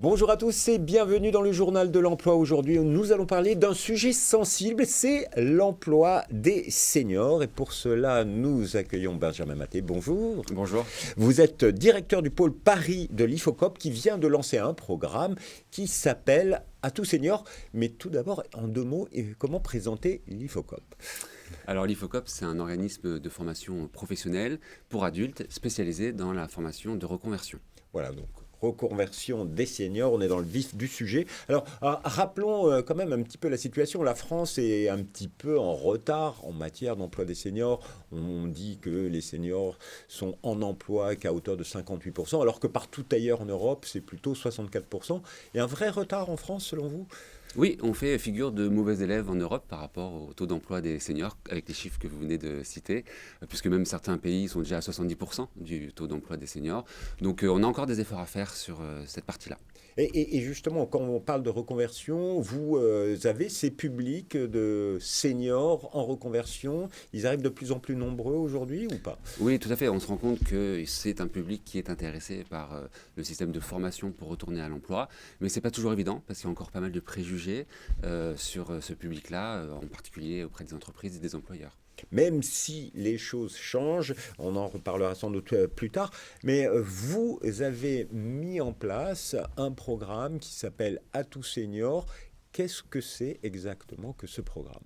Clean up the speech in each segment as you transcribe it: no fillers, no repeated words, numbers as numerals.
Bonjour à tous et bienvenue dans le journal de l'emploi. Aujourd'hui, nous allons parler d'un sujet sensible, c'est l'emploi des seniors. Et pour cela, nous accueillons Benjamin Maté. Bonjour. Bonjour. Vous êtes directeur du pôle Paris de l'IFOCOP qui vient de lancer un programme qui s'appelle Atout Seniors. Mais tout d'abord, en deux mots, comment présenter l'IFOCOP ? Alors l'IFOCOP, c'est un organisme de formation professionnelle pour adultes spécialisé dans la formation de reconversion. Voilà, donc reconversion des seniors, on est dans le vif du sujet. Alors, rappelons quand même un petit peu la situation. La France est un petit peu en retard en matière d'emploi des seniors. On dit que les seniors sont en emploi qu'à hauteur de 58%, alors que partout ailleurs en Europe, c'est plutôt 64%. Il y a un vrai retard en France, selon vous ? Oui, on fait figure de mauvais élèves en Europe par rapport au taux d'emploi des seniors, avec les chiffres que vous venez de citer, puisque même certains pays sont déjà à 70% du taux d'emploi des seniors. Donc on a encore des efforts à faire sur cette partie-là. Et justement, quand on parle de reconversion, vous avez ces publics de seniors en reconversion. Ils arrivent de plus en plus nombreux aujourd'hui ou pas ? Oui, tout à fait. On se rend compte que c'est un public qui est intéressé par le système de formation pour retourner à l'emploi. Mais ce n'est pas toujours évident parce qu'il y a encore pas mal de préjugés sur ce public-là, en particulier auprès des entreprises et des employeurs. Même si les choses changent, on en reparlera sans doute plus tard, mais vous avez mis en place un programme qui s'appelle Atout Seniors. Qu'est-ce que c'est exactement que ce programme ?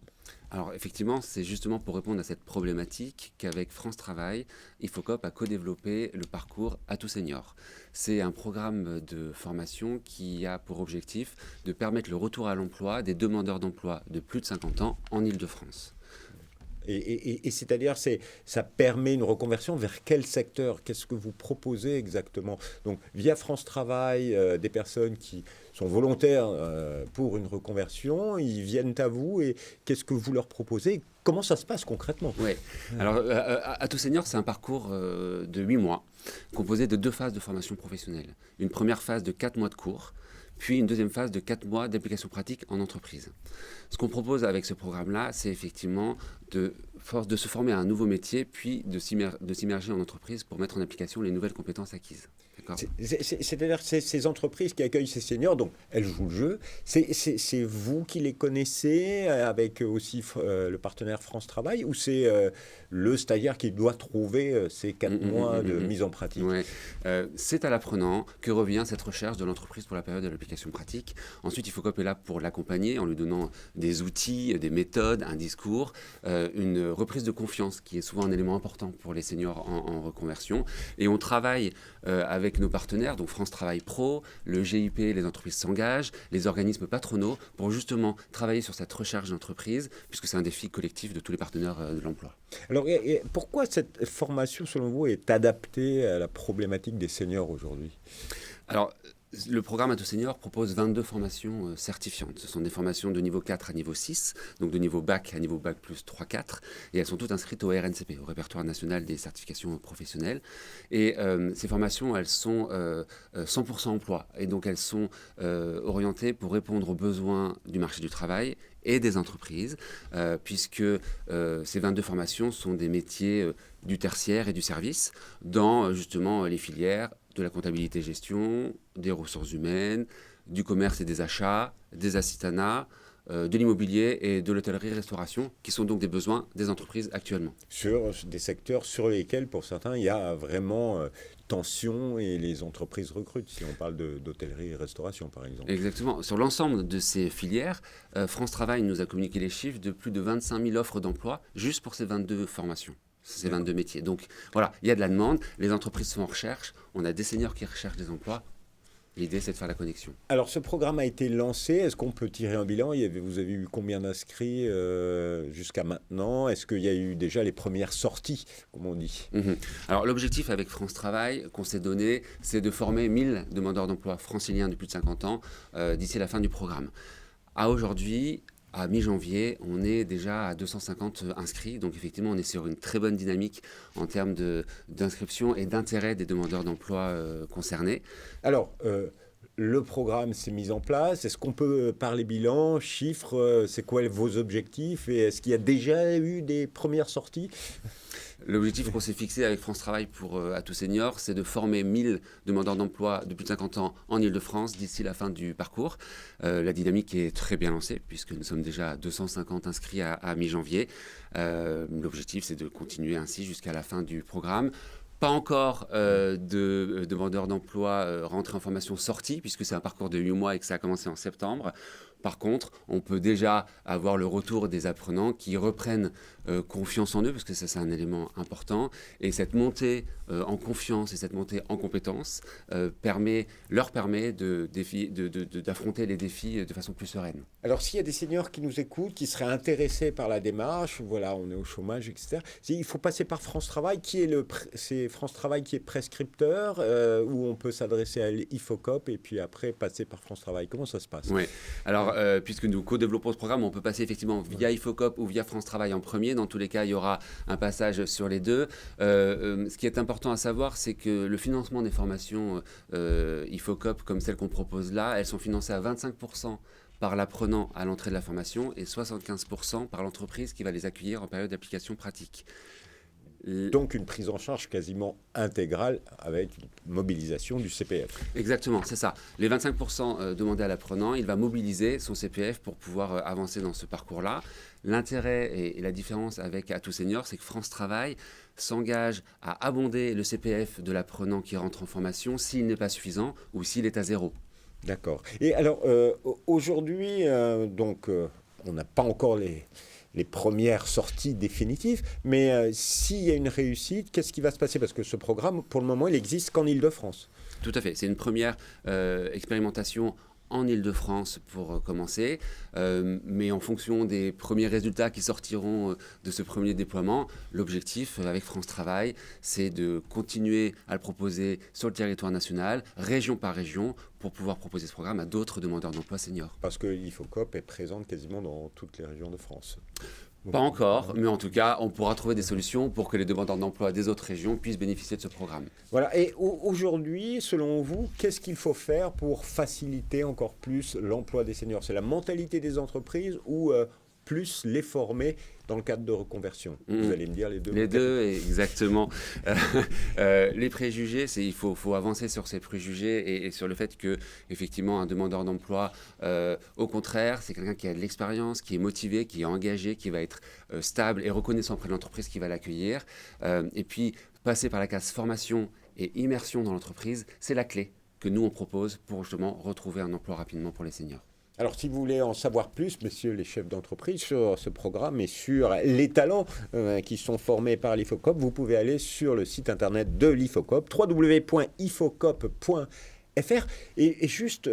Alors effectivement, c'est justement pour répondre à cette problématique qu'avec France Travail, IFOCOP a co-développé le parcours Atout Seniors. C'est un programme de formation qui a pour objectif de permettre le retour à l'emploi des demandeurs d'emploi de plus de 50 ans en Île-de-France. Et c'est-à-dire, ça permet une reconversion vers quel secteur ? Qu'est-ce que vous proposez exactement ? Donc, via France Travail, des personnes qui sont volontaires pour une reconversion, ils viennent à vous et qu'est-ce que vous leur proposez ? Comment ça se passe concrètement ? Oui, alors Atout Seniors, c'est un parcours de 8 mois, composé de 2 phases de formation professionnelle. Une première phase de 4 mois de cours, puis une deuxième phase de 4 mois d'application pratique en entreprise. Ce qu'on propose avec ce programme-là, c'est effectivement de se former à un nouveau métier, puis de s'immerger en entreprise pour mettre en application les nouvelles compétences acquises. C'est-à-dire que ces entreprises qui accueillent ces seniors, donc elles jouent le jeu, c'est vous qui les connaissez avec aussi le partenaire France Travail ou c'est le stagiaire qui doit trouver ces 4 mois de mise en pratique ? Ouais. C'est à l'apprenant que revient cette recherche de l'entreprise pour la période de l'application pratique. Ensuite, IFOCOP est là pour l'accompagner en lui donnant des outils, des méthodes, un discours, une reprise de confiance qui est souvent un élément important pour les seniors en reconversion. Et on travaille avec nos partenaires, donc France Travail Pro, le GIP, les entreprises s'engagent, les organismes patronaux, pour justement travailler sur cette recherche d'entreprise, puisque c'est un défi collectif de tous les partenaires de l'emploi. Alors, pourquoi cette formation, selon vous, est adaptée à la problématique des seniors aujourd'hui ? Alors, le programme Atout Seniors propose 22 formations certifiantes. Ce sont des formations de niveau 4 à niveau 6, donc de niveau bac à niveau bac plus 3-4, et elles sont toutes inscrites au RNCP, au Répertoire National des Certifications Professionnelles. Et ces formations, elles sont 100% emploi, et donc elles sont orientées pour répondre aux besoins du marché du travail et des entreprises, puisque ces 22 formations sont des métiers du tertiaire et du service dans justement les filières de la comptabilité-gestion, des ressources humaines, du commerce et des achats, des assistanats, de l'immobilier et de l'hôtellerie-restauration, qui sont donc des besoins des entreprises actuellement. Sur des secteurs sur lesquels, pour certains, il y a vraiment tension et les entreprises recrutent, si on parle d'hôtellerie et restauration, par exemple. Exactement. Sur l'ensemble de ces filières, France Travail nous a communiqué les chiffres de plus de 25 000 offres d'emploi juste pour ces 22 formations. Ces 22 métiers. Donc voilà, il y a de la demande, les entreprises sont en recherche, on a des seniors qui recherchent des emplois. L'idée, c'est de faire la connexion. Alors, ce programme a été lancé. Est-ce qu'on peut tirer un bilan ? Vous avez eu combien d'inscrits jusqu'à maintenant ? Est-ce qu'il y a eu déjà les premières sorties, comme on dit ? Alors, l'objectif avec France Travail qu'on s'est donné, c'est de former 1000 demandeurs d'emploi franciliens de plus de 50 ans d'ici la fin du programme. À aujourd'hui, à mi-janvier, on est déjà à 250 inscrits. Donc effectivement, on est sur une très bonne dynamique en termes d'inscription et d'intérêt des demandeurs d'emploi concernés. Alors, le programme s'est mis en place. Est-ce qu'on peut parler bilan, chiffres, c'est quoi vos objectifs et est-ce qu'il y a déjà eu des premières sorties? L'objectif qu'on s'est fixé avec France Travail pour Atout Senior, c'est de former 1000 demandeurs d'emploi de plus de 50 ans en Ile-de-France d'ici la fin du parcours. La dynamique est très bien lancée puisque nous sommes déjà à 250 inscrits à mi-janvier. L'objectif, c'est de continuer ainsi jusqu'à la fin du programme. Pas encore de demandeurs d'emploi rentrés en formation sortis, puisque c'est un parcours de 8 mois et que ça a commencé en septembre. Par contre, on peut déjà avoir le retour des apprenants qui reprennent confiance en eux, parce que ça, c'est un élément important. Et cette montée en confiance et cette montée en compétences leur permet d'affronter les défis de façon plus sereine. Alors, s'il y a des seniors qui nous écoutent, qui seraient intéressés par la démarche, voilà, on est au chômage, etc. Il faut passer par France Travail. C'est France Travail qui est prescripteur, où on peut s'adresser à l'IFOCOP et puis après passer par France Travail. Comment ça se passe? Oui. Alors, puisque nous co-développons ce programme, on peut passer effectivement via IFOCOP ou via France Travail en premier. Dans tous les cas, il y aura un passage sur les deux. Ce qui est important à savoir, c'est que le financement des formations IFOCOP, comme celles qu'on propose là, elles sont financées à 25% par l'apprenant à l'entrée de la formation et 75% par l'entreprise qui va les accueillir en période d'application pratique. Donc une prise en charge quasiment intégrale avec une mobilisation du CPF. Exactement, c'est ça. Les 25% demandés à l'apprenant, il va mobiliser son CPF pour pouvoir avancer dans ce parcours-là. L'intérêt et la différence avec Atout Senior, c'est que France Travail s'engage à abonder le CPF de l'apprenant qui rentre en formation s'il n'est pas suffisant ou s'il est à zéro. D'accord. Et alors, aujourd'hui, on n'a pas encore les premières sorties définitives, mais s'il y a une réussite, qu'est-ce qui va se passer? Parce que ce programme, pour le moment, il n'existe qu'en Ile-de-France. Tout à fait. C'est une première expérimentation en Ile-de-France pour commencer, mais en fonction des premiers résultats qui sortiront de ce premier déploiement, l'objectif avec France Travail, c'est de continuer à le proposer sur le territoire national, région par région, pour pouvoir proposer ce programme à d'autres demandeurs d'emploi seniors. Parce que l'IFOCOP est présente quasiment dans toutes les régions de France. Pas encore, mais en tout cas, on pourra trouver des solutions pour que les demandeurs d'emploi des autres régions puissent bénéficier de ce programme. Voilà. Et aujourd'hui, selon vous, qu'est-ce qu'il faut faire pour faciliter encore plus l'emploi des seniors? C'est la mentalité des entreprises ou plus les former dans le cadre de reconversion? Vous allez me dire les deux. Les deux, exactement. Les préjugés, il faut avancer sur ces préjugés et sur le fait que, effectivement, un demandeur d'emploi, au contraire, c'est quelqu'un qui a de l'expérience, qui est motivé, qui est engagé, qui va être stable et reconnaissant auprès de l'entreprise qui va l'accueillir. Et puis, passer par la case formation et immersion dans l'entreprise, c'est la clé que nous, on propose pour justement retrouver un emploi rapidement pour les seniors. Alors, si vous voulez en savoir plus, messieurs les chefs d'entreprise, sur ce programme et sur les talents qui sont formés par l'IFOCOP, vous pouvez aller sur le site internet de l'IFOCOP, www.ifocop.fr. Et juste,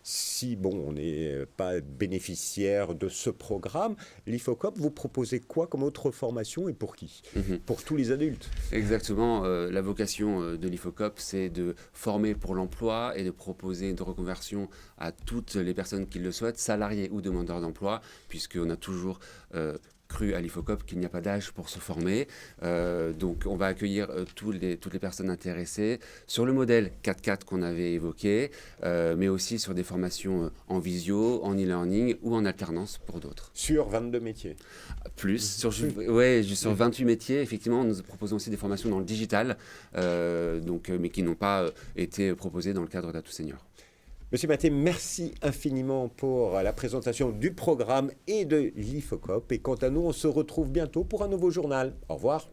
si on n'est pas bénéficiaire de ce programme, l'IFOCOP, vous proposez quoi comme autre formation et pour qui? Pour tous les adultes? Exactement. La vocation de l'IFOCOP, c'est de former pour l'emploi et de proposer une reconversion à toutes les personnes qui le souhaitent, salariés ou demandeurs d'emploi, puisqu'on a toujours cru à l'IFOCOP qu'il n'y a pas d'âge pour se former. Donc on va accueillir toutes les personnes intéressées sur le modèle 4x4 qu'on avait évoqué, mais aussi sur des formations en visio, en e-learning ou en alternance pour d'autres. Sur 22 métiers? Sur 28 métiers. Effectivement, nous proposons aussi des formations dans le digital, mais qui n'ont pas été proposées dans le cadre d'Atout Senior. Monsieur Maté, merci infiniment pour la présentation du programme et de l'IFOCOP. Et quant à nous, on se retrouve bientôt pour un nouveau journal. Au revoir.